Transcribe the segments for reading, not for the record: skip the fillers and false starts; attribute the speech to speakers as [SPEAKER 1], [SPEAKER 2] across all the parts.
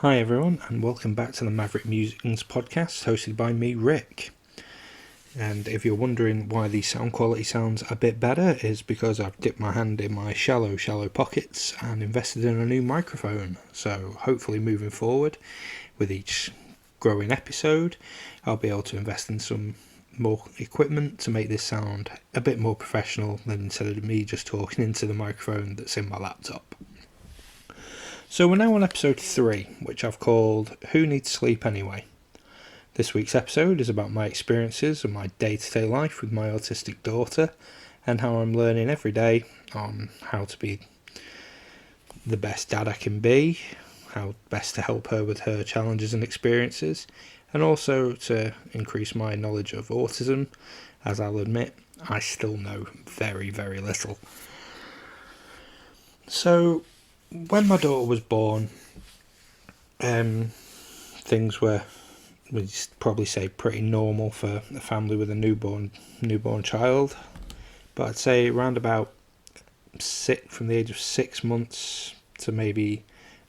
[SPEAKER 1] Hi everyone, and welcome back to the Maverick Musings podcast, hosted by me, Rick. And if you're wondering why the sound quality sounds a bit better, is because I've dipped my hand in my shallow pockets and invested in a new microphone. So hopefully moving forward, with each growing episode, I'll be able to invest in some more equipment to make this sound a bit more professional than instead of me just talking into the microphone that's in my laptop. So we're now on episode 3, which I've called Who Needs Sleep Anyway? This week's episode is about my experiences and my day-to-day life with my autistic daughter and how I'm learning every day on how to be the best dad I can be, how best to help her with her challenges and experiences, and also to increase my knowledge of autism, as I'll admit, I still know very, very little. So, when my daughter was born, things were, we'd probably say, pretty normal for a family with a newborn child. But I'd say around about from the age of 6 months to maybe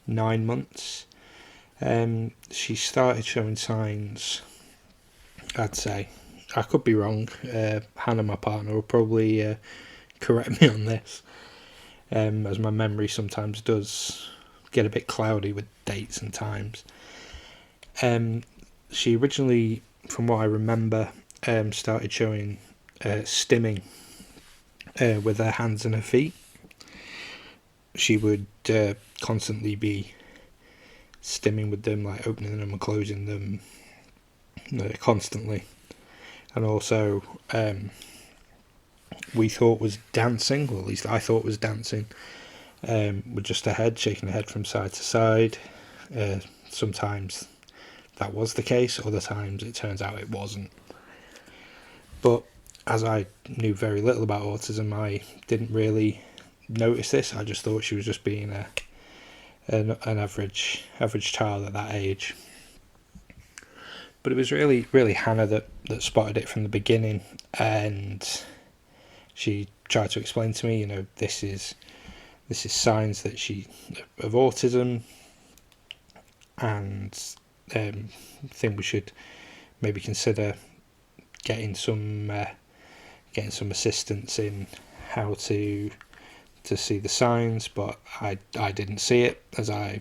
[SPEAKER 1] 9 months, she started showing signs. I'd say, I could be wrong. Hannah, my partner, will probably correct me on this. As my memory sometimes does get a bit cloudy with dates and times. She originally, from what I remember, started showing stimming with her hands and her feet. She would constantly be stimming with them, like opening them and closing them constantly. And also, we thought was dancing, or at least I thought was dancing, with just her head, shaking her head from side to side. Sometimes that was the case, other times it turns out it wasn't. But as I knew very little about autism, I didn't really notice this. I just thought she was just being an average child at that age. But it was really Hannah that spotted it from the beginning, and she tried to explain to me, this is signs that of autism, and think we should maybe consider getting some assistance in how to see the signs. But I didn't see it, as I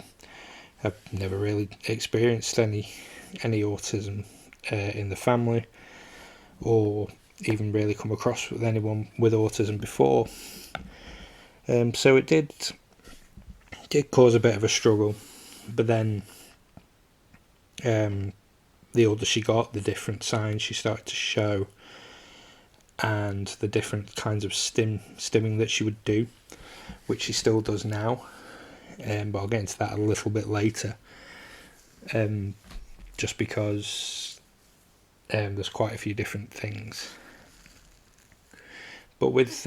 [SPEAKER 1] have never really experienced any autism in the family, or even really come across with anyone with autism before. So it did cause a bit of a struggle, but then the older she got, the different signs she started to show, and the different kinds of stimming that she would do, which she still does now, but I'll get into that a little bit later, just because there's quite a few different things. But with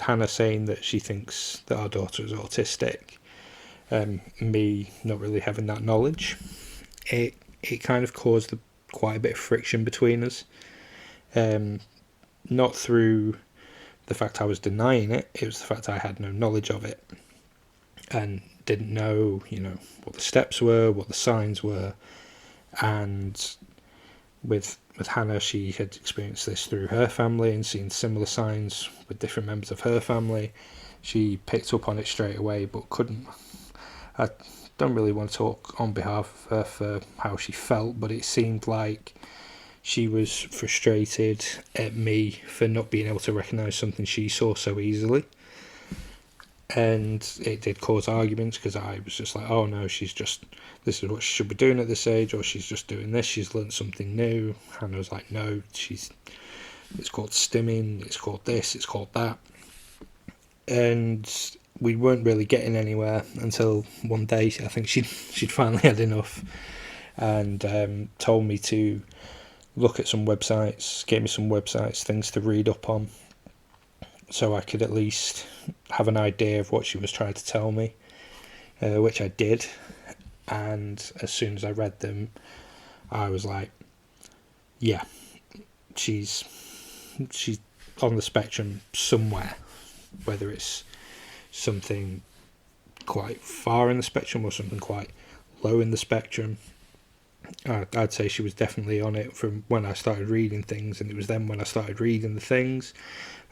[SPEAKER 1] Hannah saying that she thinks that our daughter is autistic, me not really having that knowledge, it kind of caused quite a bit of friction between us. Not through the fact I was denying it, it was the fact I had no knowledge of it and didn't know, what the steps were, what the signs were. And with Hannah, she had experienced this through her family and seen similar signs with different members of her family. She picked up on it straight away, but couldn't. I don't really want to talk on behalf of her for how she felt, but it seemed like she was frustrated at me for not being able to recognise something she saw so easily. And it did cause arguments, because I was just like, oh no, this is what she should be doing at this age, or she's just doing this, she's learned something new. And I was like, no, it's called stimming, it's called this, it's called that. And we weren't really getting anywhere until one day I think she'd finally had enough, and told me to look at some websites, gave me some websites, things to read up on, so I could at least have an idea of what she was trying to tell me, which I did. And as soon as I read them, I was like, yeah, she's on the spectrum somewhere, whether it's something quite far in the spectrum or something quite low in the spectrum. I'd say she was definitely on it from when I started reading things, and it was then when I started reading the things,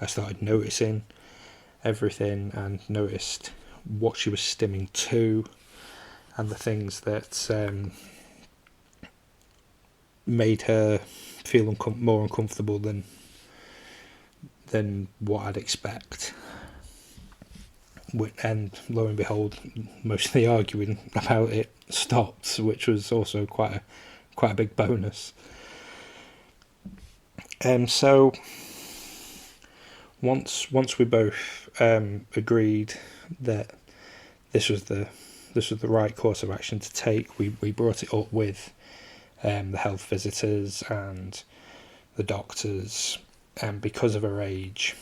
[SPEAKER 1] I started noticing everything and noticed what she was stimming to and the things that made her feel more uncomfortable than what I'd expect. And lo and behold, most of the arguing about it stopped, which was also quite a big bonus. So once we both agreed that this was the right course of action to take, we brought it up with the health visitors and the doctors, and because of her age,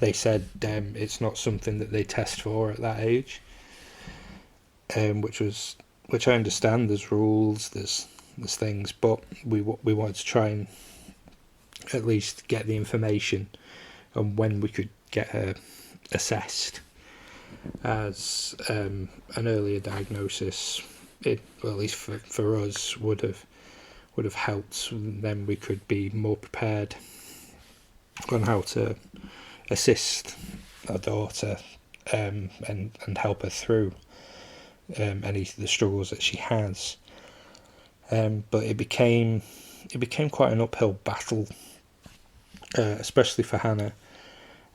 [SPEAKER 1] they said it's not something that they test for at that age, which I understand. There's rules, there's things, but we wanted to try and at least get the information on when we could get her assessed, as an earlier diagnosis, at least for us, would have helped. Then we could be more prepared on how to assist our daughter and help her through any of the struggles that she has. But it became quite an uphill battle, especially for Hannah,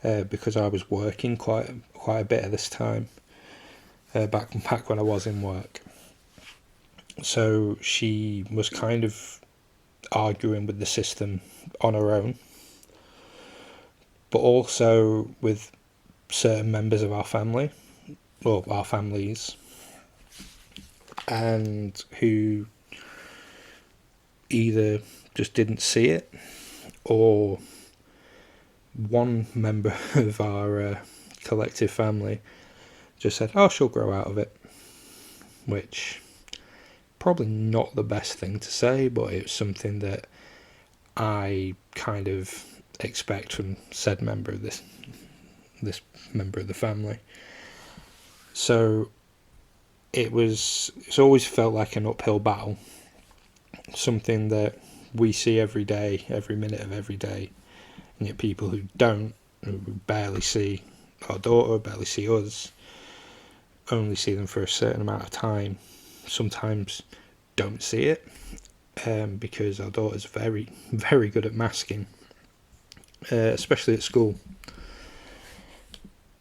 [SPEAKER 1] because I was working quite a bit at this time, back when I was in work. So she was kind of arguing with the system on her own, but also with certain members of our family, or our families, and who either just didn't see it, or one member of our collective family just said, "Oh, she'll grow out of it," which probably not the best thing to say, but it's something that I kind of expect from said member of this member of the family. So it's always felt like an uphill battle, something that we see every day, every minute of every day, and yet people who barely see our daughter, barely see us, only see them for a certain amount of time, sometimes don't see it, because our daughter's very, very good at masking, especially at school.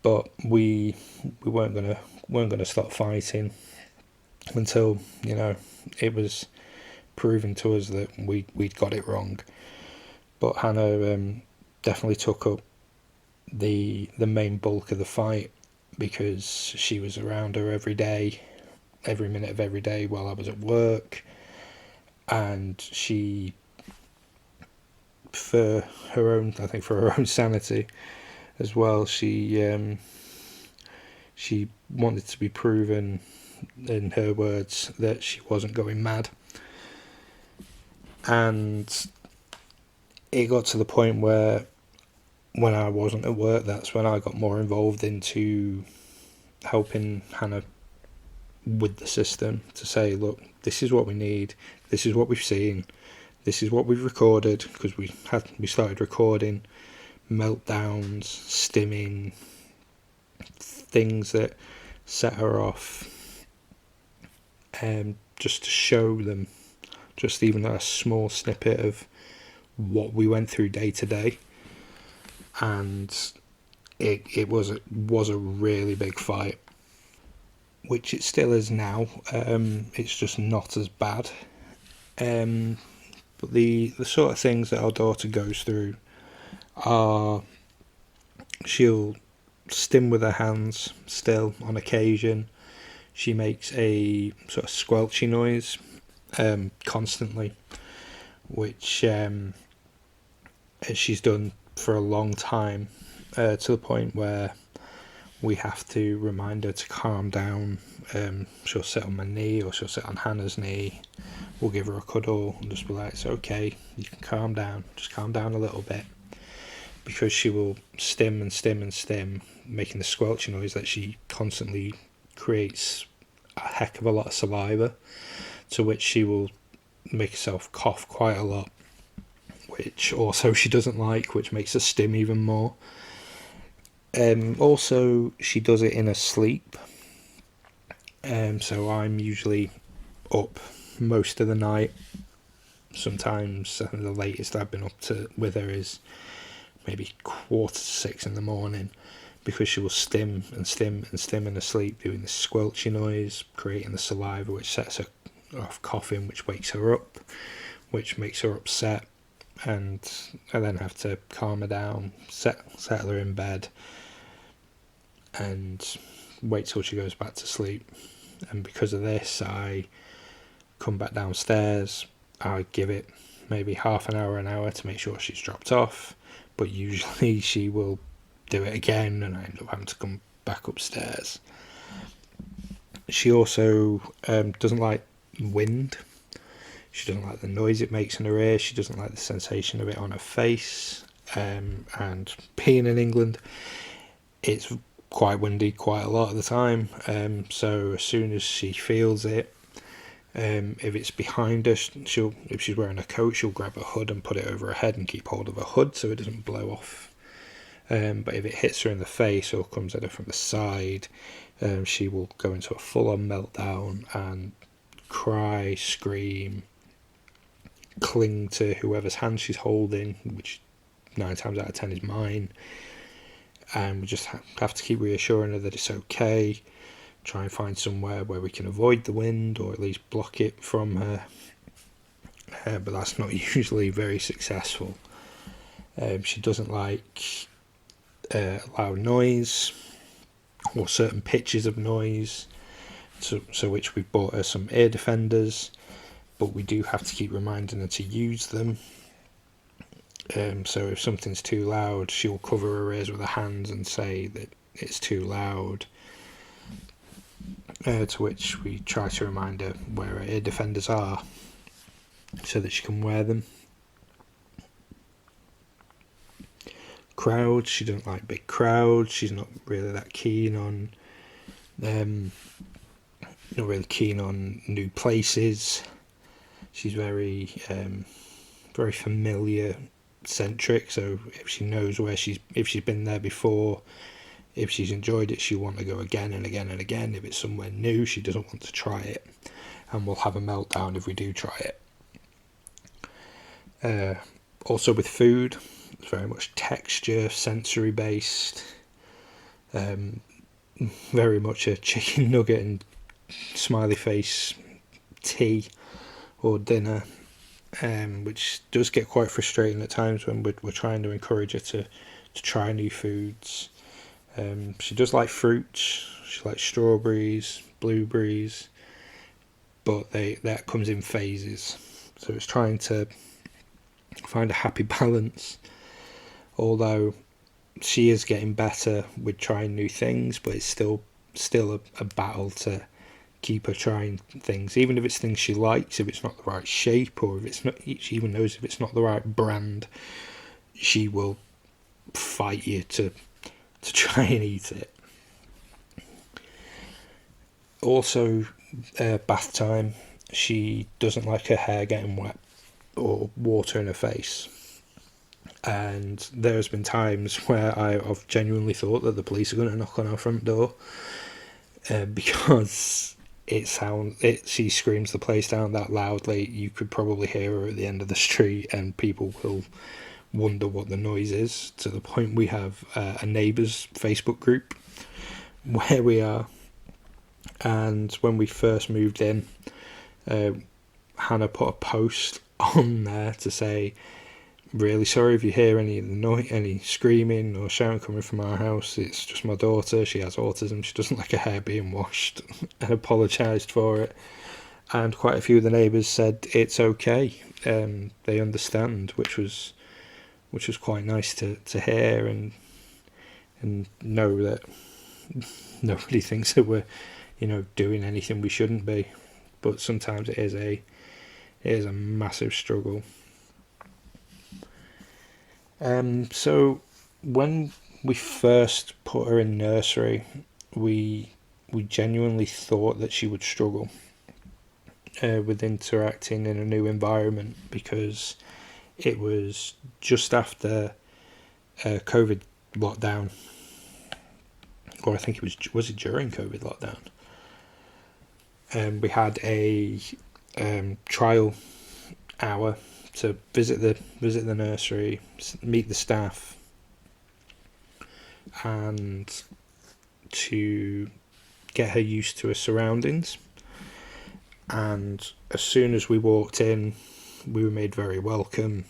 [SPEAKER 1] But we weren't gonna stop fighting until it was proven to us that we'd got it wrong. But Hannah definitely took up the main bulk of the fight, because she was around her every day, every minute of every day while I was at work, and she, for her own sanity as well, she wanted to be proven, in her words, that she wasn't going mad. And it got to the point where, when I wasn't at work, that's when I got more involved into helping Hannah with the system, to say, look, this is what we need, this is what we've seen, this is what we've recorded, because we started recording meltdowns, stimming, things that set her off, just to show them just even a small snippet of what we went through day to day. And it was a really big fight, which it still is now. It's just not as bad. But the sort of things that our daughter goes through are, she'll stim with her hands still on occasion. She makes a sort of squelchy noise constantly, which she's done for a long time, to the point where we have to remind her to calm down. She'll sit on my knee, or she'll sit on Hannah's knee. We'll give her a cuddle and just be like, it's okay, you can calm down, just calm down a little bit, because she will stim and stim and stim, making the squelching noise that she constantly creates a heck of a lot of saliva, to which she will make herself cough quite a lot, which also she doesn't like, which makes her stim even more. Also, she does it in her sleep. So I'm usually up most of the night. Sometimes the latest I've been up to with her is maybe 5:45 in the morning, because she will stim and stim and stim in her sleep, doing this squelchy noise, creating the saliva, which sets her off coughing, which wakes her up, which makes her upset, and I then have to calm her down, settle her in bed, and wait till she goes back to sleep. And because of this, I come back downstairs, I give it maybe half an hour to make sure she's dropped off, but usually she will do it again and I end up having to come back upstairs. She also doesn't like wind. She doesn't like the noise it makes in her ear. She doesn't like the sensation of it on her face. And being in England, it's quite windy quite a lot of the time. So as soon as she feels it, if it's behind her, if she's wearing a coat, she'll grab a hood and put it over her head and keep hold of her hood so it doesn't blow off. But if it hits her in the face or comes at her from the side, she will go into a full-on meltdown and cry, scream, cling to whoever's hand she's holding, which 9 times out of 10 is mine. And we just have to keep reassuring her that it's okay, try and find somewhere where we can avoid the wind or at least block it from her, but that's not usually very successful. She doesn't like loud noise or certain pitches of noise, so which we've bought her some ear defenders, but we do have to keep reminding her to use them. So if something's too loud, she'll cover her ears with her hands and say that it's too loud, to which we try to remind her where her ear defenders are so that she can wear them. Crowds, she doesn't like big crowds. She's not really that keen on new places. She's very familiar centric, so if she knows if she's been there before, if she's enjoyed it, she'll want to go again and again and again. If it's somewhere new, she doesn't want to try it, and we'll have a meltdown if we do try it. Also with food, it's very much texture, sensory based, very much a chicken nugget and smiley face tea or dinner, which does get quite frustrating at times when we're trying to encourage her to try new foods. She does like fruits. She likes strawberries, blueberries, but that comes in phases. So it's trying to find a happy balance. Although she is getting better with trying new things, but it's still a battle to keep her trying things, even if it's things she likes. If it's not the right shape, or if it's not, she even knows if it's not the right brand, she will fight you to try and eat it. Also, bath time. She doesn't like her hair getting wet or water in her face. And there's been times where I've genuinely thought that the police are going to knock on our front door, because she screams the place down that loudly. You could probably hear her at the end of the street, and people will wonder what the noise is, to the point we have a neighbours Facebook group where we are. And when we first moved in, Hannah put a post on there to say, really sorry if you hear any screaming or shouting coming from our house. It's just my daughter. She has autism. She doesn't like her hair being washed, and apologised for it. And quite a few of the neighbours said it's okay. They understand, which was quite nice to hear, and know that nobody thinks that we're doing anything we shouldn't be. But sometimes it is a massive struggle. So when we first put her in nursery, we genuinely thought that she would struggle with interacting in a new environment, because it was just after COVID lockdown, or I think was it during COVID lockdown. We had a trial hour to visit the nursery, meet the staff, and to get her used to her surroundings. And as soon as we walked in, we were made very welcome,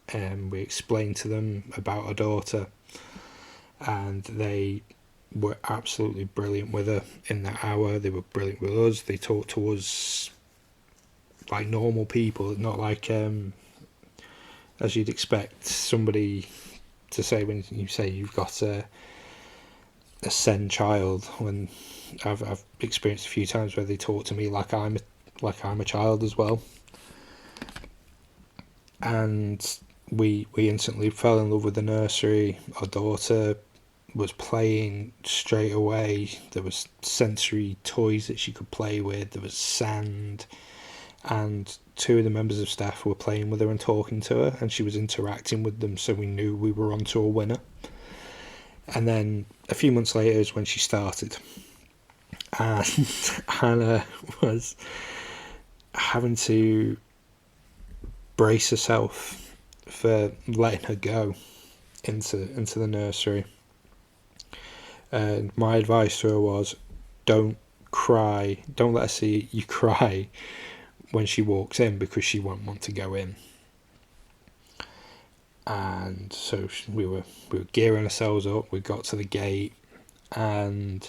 [SPEAKER 1] and we explained to them about our daughter, and they were absolutely brilliant with her in that hour. They were brilliant with us. They talked to us like normal people, not like as you'd expect somebody to say when you say you've got a SEN child. When I've experienced a few times where they talk to me like I'm a child as well. And we instantly fell in love with the nursery. Our daughter was playing straight away. There was sensory toys that she could play with. There was sand, and two of the members of staff were playing with her and talking to her, and she was interacting with them, so we knew we were onto a winner. And then a few months later is when she started, and Hannah was having to brace herself for letting her go into the nursery. And my advice to her was, don't cry, don't let her see you cry when she walks in, because she won't want to go in. And so we were gearing ourselves up. We got to the gate, and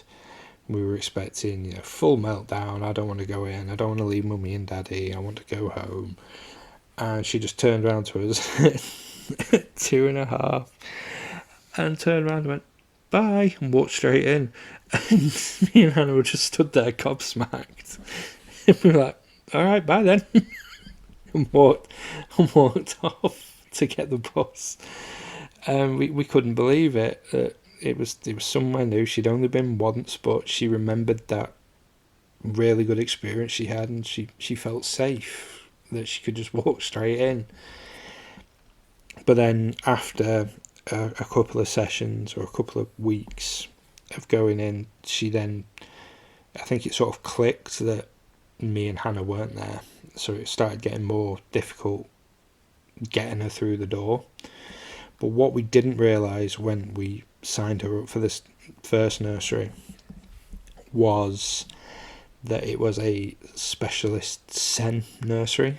[SPEAKER 1] we were expecting full meltdown. I don't want to go in. I don't want to leave mummy and daddy. I want to go home. And she just turned around to us, 2.5, and turned around and went, bye, and walked straight in. And me and Hannah were just stood there gobsmacked. And we were like, all right, bye then. and walked off to get the bus. We couldn't believe it. It was somewhere new. She'd only been once, but she remembered that really good experience she had, and she felt safe that she could just walk straight in. But then after a couple of sessions or a couple of weeks of going in, I think it sort of clicked that me and Hannah weren't there, so it started getting more difficult getting her through the door. But what we didn't realise when we signed her up for this first nursery was that it was a specialist SEN nursery,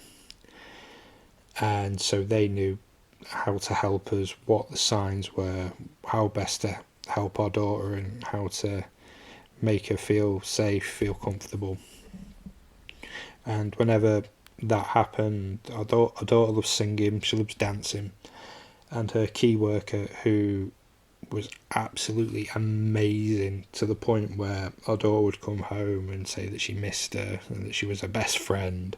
[SPEAKER 1] and so they knew how to help us, what the signs were, how best to help our daughter, and how to make her feel safe, feel comfortable. And whenever that happened, our daughter loves singing, she loves dancing, and her key worker, who was absolutely amazing, to the point where our daughter would come home and say that she missed her and that she was her best friend,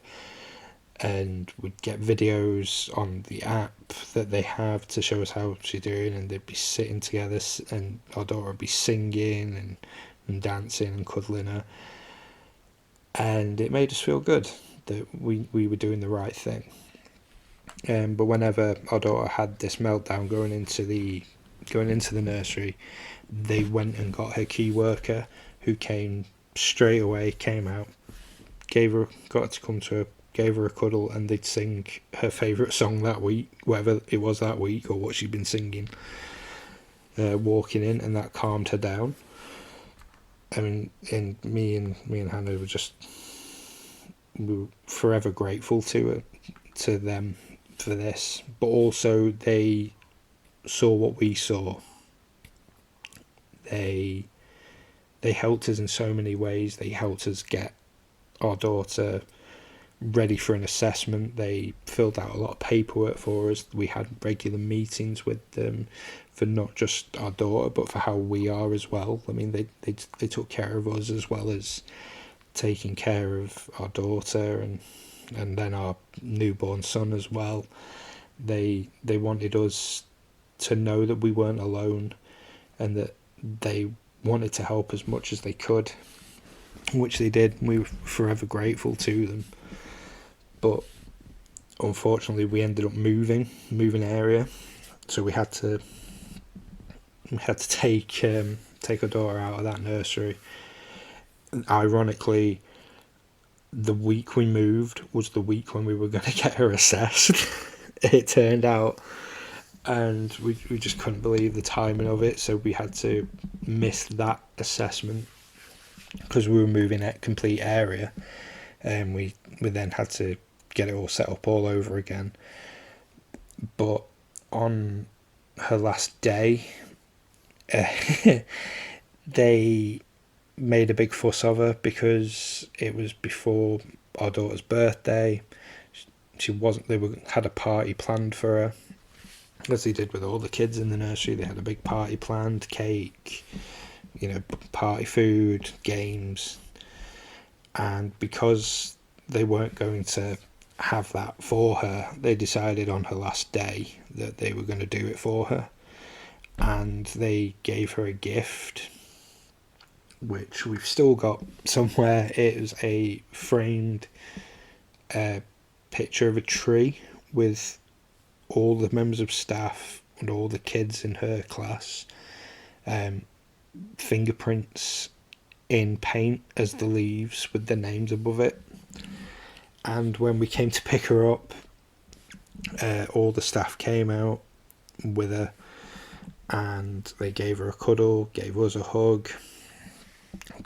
[SPEAKER 1] and would get videos on the app that they have to show us how she's doing, and they'd be sitting together and our daughter would be singing and dancing and cuddling her, and it made us feel good that we were doing the right thing. But whenever our daughter had this meltdown going into the nursery, they went and got her key worker, who came straight away, came out, got her to come to her, gave her a cuddle, and they'd sing her favourite song that week, whatever it was that week or what she'd been singing, walking in, and that calmed her down. I mean, and me and Hannah we were forever grateful to them for this, but also they saw what we saw. They helped us in so many ways. They helped us get our daughter ready for an assessment. They filled out a lot of paperwork for us. We had regular meetings with them for not just our daughter, but for how we are as well. I mean, they took care of us as well as taking care of our daughter and then our newborn son as well. They wanted us to know that we weren't alone and that they wanted to help as much as they could, which they did. We were forever grateful to them. But unfortunately, we ended up moving area, so we had to take our daughter out of that nursery. And ironically, the week we moved was the week when we were going to get her assessed. It turned out, and we just couldn't believe the timing of it, so we had to miss that assessment because we were moving a complete area, and we then had to get it all set up all over again. But on her last day, they made a big fuss of her because it was before our daughter's birthday. They had a party planned for her, as they did with all the kids in the nursery. They had a big party planned, cake, party food, games, and because they weren't going to have that for her, they decided on her last day that they were going to do it for her, and they gave her a gift which we've still got somewhere. It was a framed picture of a tree with all the members of staff and all the kids in her class, fingerprints in paint as the leaves with their names above it. And when we came to pick her up, all the staff came out with her and they gave her a cuddle, gave us a hug,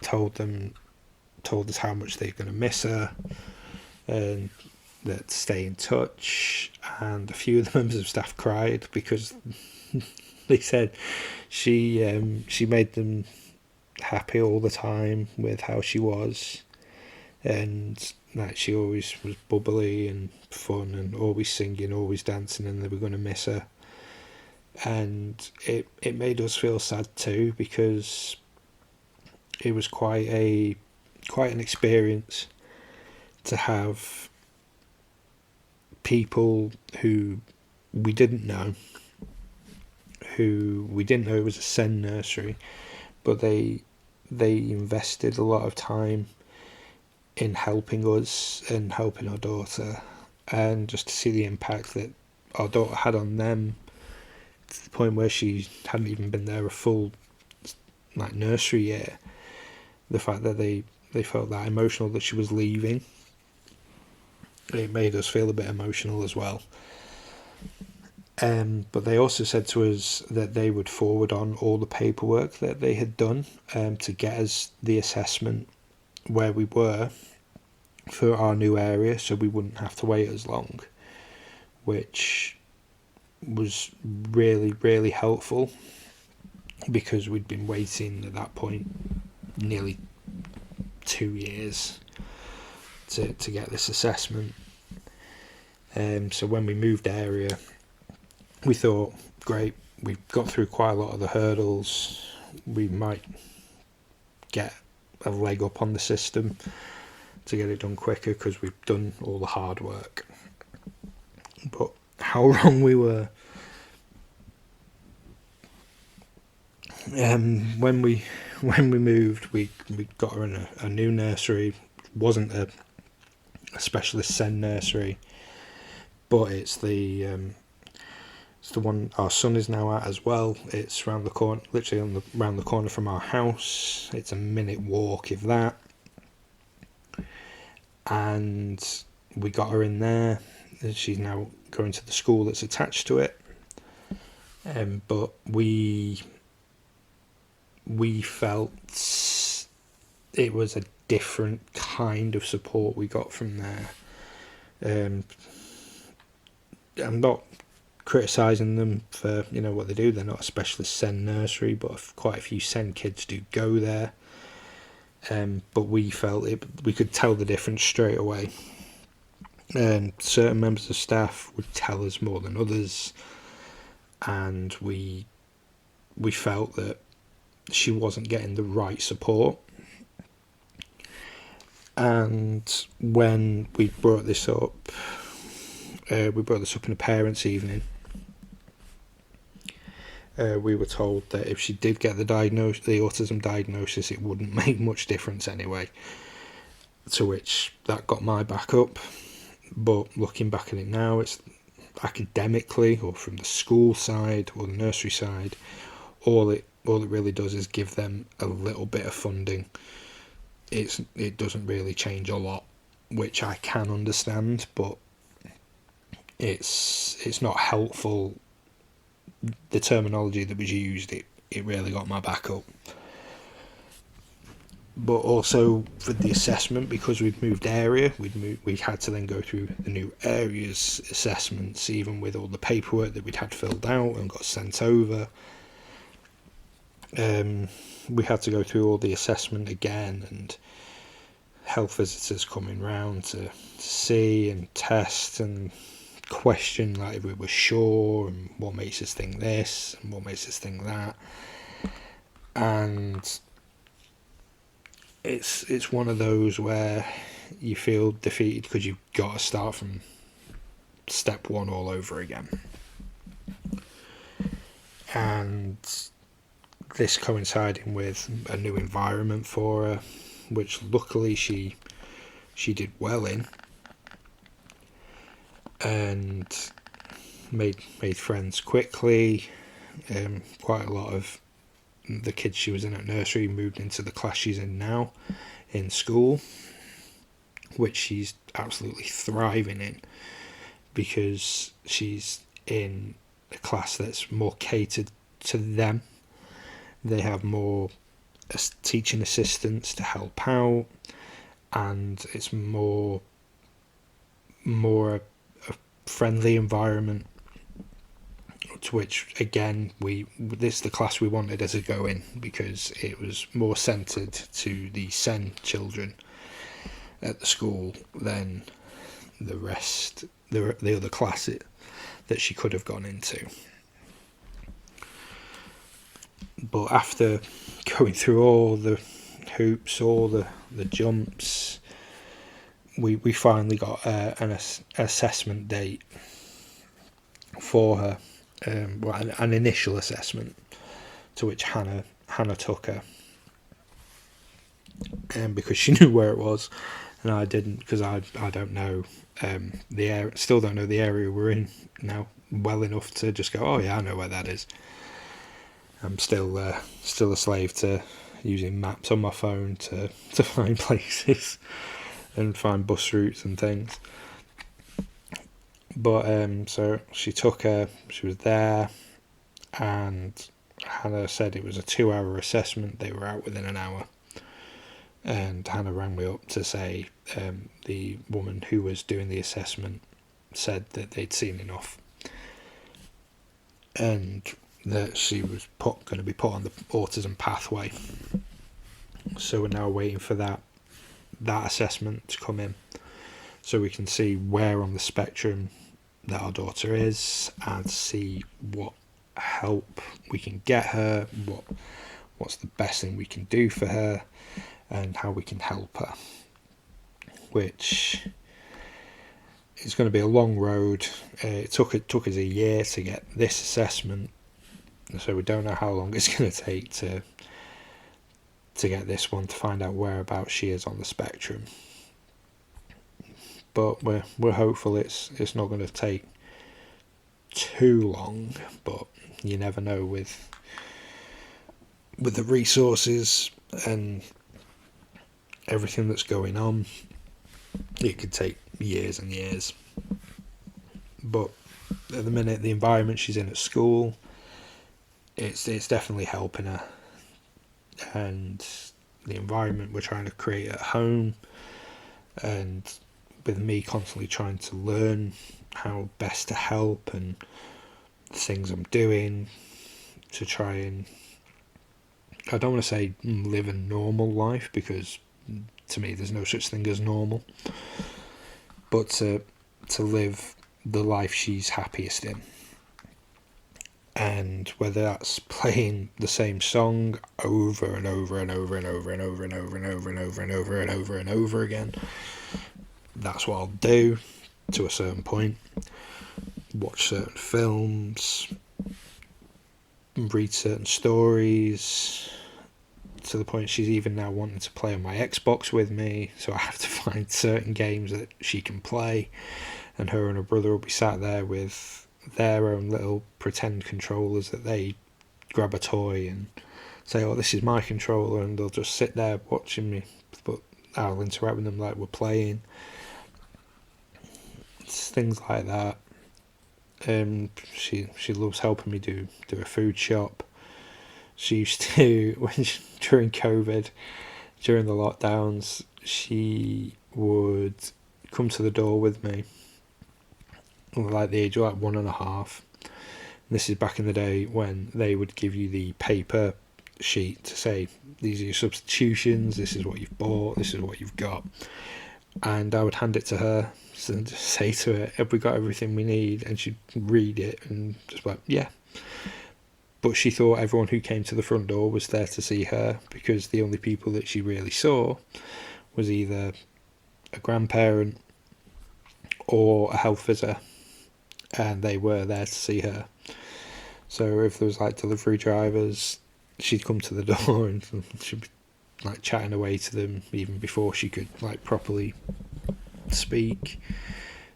[SPEAKER 1] told us how much they're going to miss her and that to stay in touch. And a few of the members of staff cried because they said she made them happy all the time with how she was, and that she always was bubbly and fun and always singing, always dancing, and they were going to miss her. And it made us feel sad too, because it was quite an experience to have people who we didn't know it was a SEND nursery, but they invested a lot of time in helping us and helping our daughter, and just to see the impact that our daughter had on them, to the point where she hadn't even been there a full nursery year. The fact that they felt that emotional that she was leaving, it made us feel a bit emotional as well. But they also said to us that they would forward on all the paperwork that they had done to get us the assessment where we were for our new area, so we wouldn't have to wait as long, which was really, really helpful, because we'd been waiting at that point nearly 2 years to get this assessment. So when we moved area, we thought, great, we've got through quite a lot of the hurdles, we might get a leg up on the system to get it done quicker because we've done all the hard work. But how wrong we were. When we moved, we got her in a new nursery. It wasn't a specialist SEND nursery, but it's the one our son is now at as well. It's round the corner, literally round the corner from our house. It's a minute walk, if that. And we got her in there. She's now going to the school that's attached to it. But we felt it was a different kind of support we got from there. I'm not criticising them for what they do. They're not a specialist SEND nursery, but quite a few SEND kids do go there. But we felt we could tell the difference straight away. Certain members of staff would tell us more than others, and we felt that she wasn't getting the right support. And when we brought this up in a parents' evening, we were told that if she did get the autism diagnosis, it wouldn't make much difference anyway. To which that got my back up. But looking back at it now, it's academically, or from the school side or the nursery side, all it really does is give them a little bit of funding. It doesn't really change a lot, which I can understand, but it's not helpful. The terminology that was used, it really got my back up. But also for the assessment, because we'd moved area, we had to then go through the new areas assessments, even with all the paperwork that we'd had filled out and got sent over. We had to go through all the assessment again, and health visitors coming round to see and test and question, like, if we were sure and what makes us think this and what makes us think that. And it's one of those where you feel defeated because you've got to start from step one all over again. And this coinciding with a new environment for her, which luckily she did well in, and made friends quickly. Quite a lot of the kids she was in at nursery moved into the class she's in now in school, which she's absolutely thriving in, because she's in a class that's more catered to them. They have more teaching assistants to help out, and it's more a friendly environment, to which again this is the class we wanted as a go in, because it was more centred to the SEN children at the school than the rest, the other class that she could have gone into. But after going through all the hoops, all the jumps, we finally got an assessment date for her, an initial assessment, to which Hannah took her, because she knew where it was and I didn't, because I don't know the area, still don't know the area we're in now well enough to just go, oh yeah, I know where that is. I'm still a slave to using maps on my phone to find places and find bus routes and things. But so she took her, she was there, and Hannah said it was a 2-hour assessment. They were out within an hour. And Hannah rang me up to say the woman who was doing the assessment said that they'd seen enough, and that she was going to be put on the autism pathway. So we're now waiting for that assessment to come in, so we can see where on the spectrum that our daughter is, and see what help we can get her, what's the best thing we can do for her, and how we can help her, which is going to be a long road. It took us a year to get this assessment, so we don't know how long it's going to take to get this one, to find out whereabouts she is on the spectrum. But we're hopeful it's not going to take too long, but you never know with the resources and everything that's going on. It could take years and years. But at the minute, the environment she's in at school, it's definitely helping her, and the environment we're trying to create at home, and with me constantly trying to learn how best to help and the things I'm doing to try and, I don't want to say live a normal life, because to me there's no such thing as normal, but to live the life she's happiest in. And whether that's playing the same song over and over and over and over and over and over and over and over and over and over and over again, that's what I'll do to a certain point. Watch certain films, read certain stories, to the point she's even now wanting to play on my Xbox with me, so I have to find certain games that she can play, and her and her brother will be sat there with their own little pretend controllers that they grab a toy and say, oh, this is my controller, and they'll just sit there watching me, but I'll interact with them like we're playing. It's things like that. She loves helping me do a food shop. She used to, during COVID, during the lockdowns, she would come to the door with me, like the age of like 1.5. This is back in the day when they would give you the paper sheet to say, these are your substitutions, this is what you've bought, this is what you've got. And I would hand it to her and just say to her, have we got everything we need? And she'd read it and just like, yeah. But she thought everyone who came to the front door was there to see her, because the only people that she really saw was either a grandparent or a health visitor, and they were there to see her. So if there was like delivery drivers, she'd come to the door and she'd be like chatting away to them even before she could like properly speak.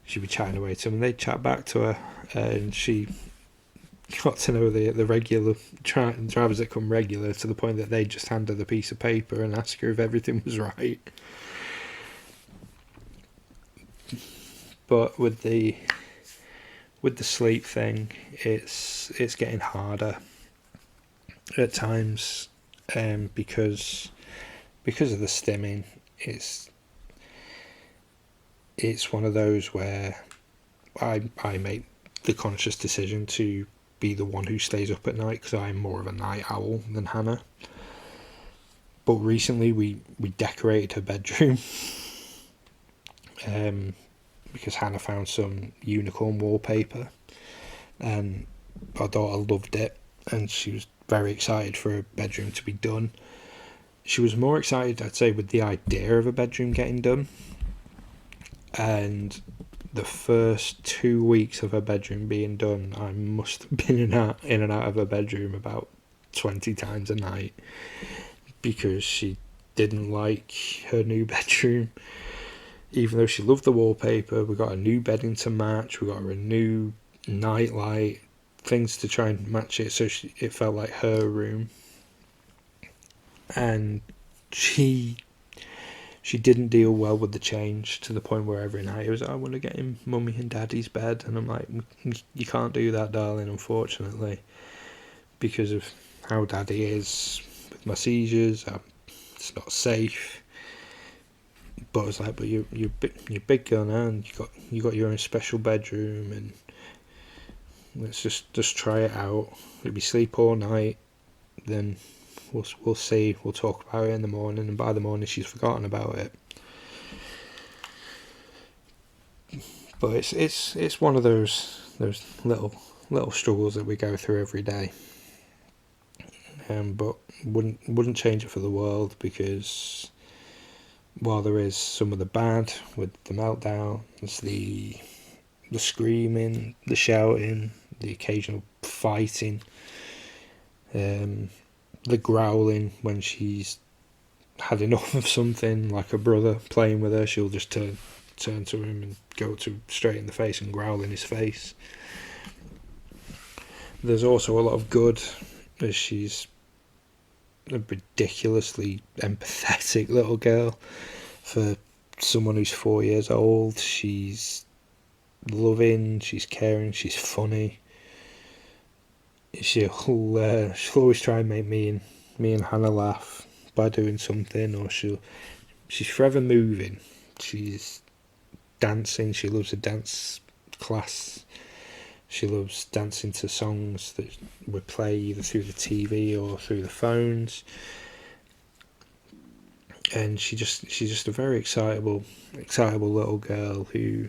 [SPEAKER 1] She'd be chatting away to them and they'd chat back to her, and she got to know the regular drivers that come regular, to the point that they'd just hand her the piece of paper and ask her if everything was right. But with the sleep thing, it's getting harder at times, because of the stimming. It's one of those where I make the conscious decision to be the one who stays up at night, because I'm more of a night owl than Hannah. But recently we decorated her bedroom, because Hannah found some unicorn wallpaper, and our daughter loved it, and she was very excited for her bedroom to be done. She was more excited, I'd say, with the idea of a bedroom getting done, and the first 2 weeks of her bedroom being done, I must have been in and out of her bedroom about 20 times a night, because she didn't like her new bedroom. Even though she loved the wallpaper, we got a new bedding to match, we got her a new night light, things to try and match it so it felt like her room. And she didn't deal well with the change, to the point where every night it was, I want to get in mummy and daddy's bed, and I'm like, you can't do that, darling, unfortunately, because of how daddy is with my seizures. It's not safe. But I was like, but you're big girl now, and you got your own special bedroom, and let's just try it out. Maybe sleep all night, then we'll see. We'll talk about it in the morning, and by the morning she's forgotten about it. But it's one of those little struggles that we go through every day. But wouldn't change it for the world, because while there is some of the bad with the meltdowns, the screaming, the shouting, the occasional fighting, the growling when she's had enough of something, like her brother playing with her, she'll just turn to him and go to straight in the face and growl in his face. There's also a lot of good, as she's a ridiculously empathetic little girl for someone who's 4 years old. She's loving, she's caring, she's funny. She'll always try and make me and Hannah laugh by doing something, or she's forever moving. She's dancing. She loves a dance class. She loves dancing to songs that we play either through the TV or through the phones. And she's just a very excitable little girl who's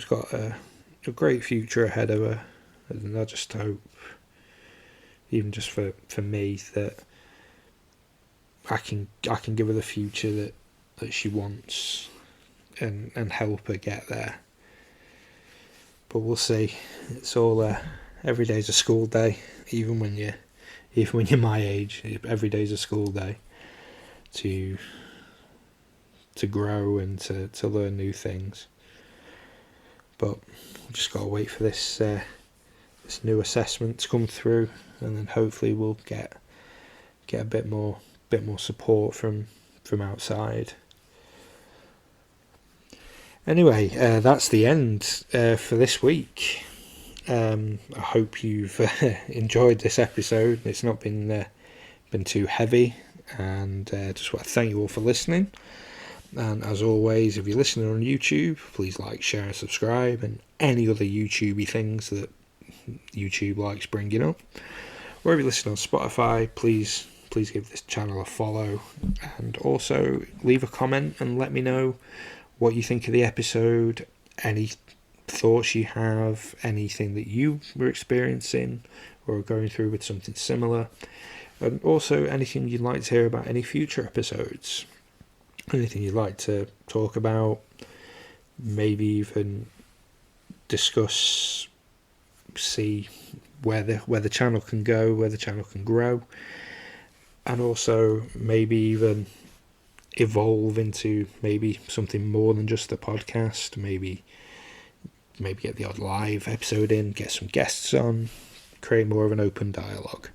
[SPEAKER 1] got a great future ahead of her. And I just hope, even just for me, that I can give her the future that she wants, and help her get there. But we'll see. It's all every day's a school day, even when you're my age. Every day's a school day to grow and to learn new things. But we've just got to wait for this new assessment to come through, and then hopefully we'll get a bit more support from outside. Anyway, that's the end for this week. I hope you've enjoyed this episode. It's not been too heavy, and just want to thank you all for listening. And as always, if you're listening on YouTube, please like, share and subscribe, and any other YouTubey things that YouTube likes bringing up. Wherever you listen on Spotify, please give this channel a follow, and also leave a comment and let me know what you think of the episode, any thoughts you have, anything that you were experiencing or going through with something similar, and also anything you'd like to hear about any future episodes, anything you'd like to talk about, maybe even discuss, see where the channel can go, where the channel can grow, and also maybe even evolve into maybe something more than just the podcast. Maybe get the odd live episode in, get some guests on, create more of an open dialogue.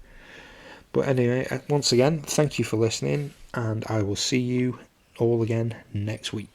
[SPEAKER 1] But anyway, once again, thank you for listening, and I will see you all again next week.